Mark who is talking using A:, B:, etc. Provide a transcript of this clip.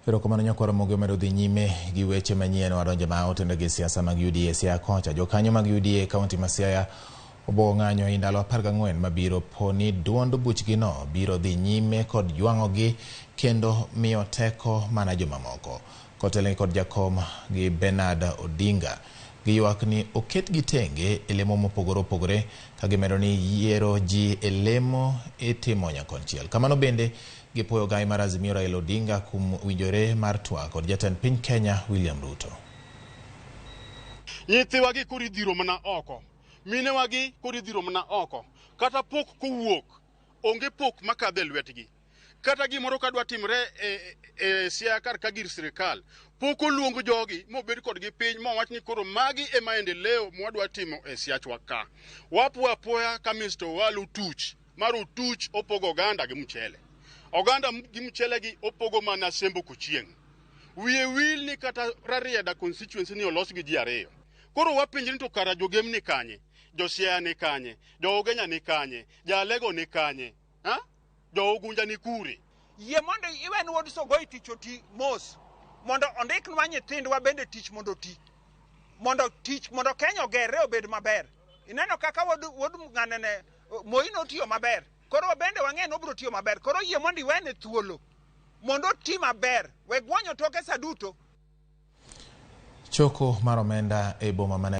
A: Pero komano nyoko Ramogi omedo dhi nyime gi weche manyien wadonjo ma otende gi siasa mag UDA Siaya kocha. Jokanyo mag UDA kaunti ma Siaya obo ng'anyo e ndalo 14 mabiro poni duond buchgino biro dhi nyime kod jwang'ogi kendo miyo teko mana jomamoko. Koteleng kod jakom gi Bernard Odinga gi ywak ni oketgi tenge e lemo mopogore opogore ka gimedo ni yiero ji e lemo itimo nyakonchiel. Kamano bende gipuoyo gai mar Azimio Raila Odinga kum winjore mar twak kod jatend piny Kenya William Ruto.
B: Nyithiwa gi kori dhiro mana oko, minewa gi kori dhiro mana oko, kata pok kowuok, onge pok makadhe lwetgi. Kata gimoro kadwa timre Siaya kar ka gir sirikal, pok oluongo jogi mobed kodgi piny mowach ni koro magi e maendeleo mwadwa timo e Siachwa ka. Wapo apoya ka Mr. Walu tuch, mar otuch opogo oganda gi mchele. Oganda gi mchele gi opogo mana sembo kuchieng'. Wiye wil ni kata Rarieda constituency ni olos gi ji ariyo. Koro wapenjre ni to kara jogem ni kanye, jo Siaya ni kanye, jo Ogenya ni kanye, ja Lego ni kanye, ha? Jo Ugunja ni kure.
C: Yie mondo iwen wod Sogoi tich oti mos, mondo ondiknwa nyithindwa bende tich mondo ti. Mondo Kenya ogerre obed maber. Ineno kaka wod ng'anene Moi notiyo maber. Koro bende wang'e no biro tiyo maber. Koro yie mondo iwene thuolo mondo ti maber. We gwonyo toke saduto.
A: Choko mar omenda e boma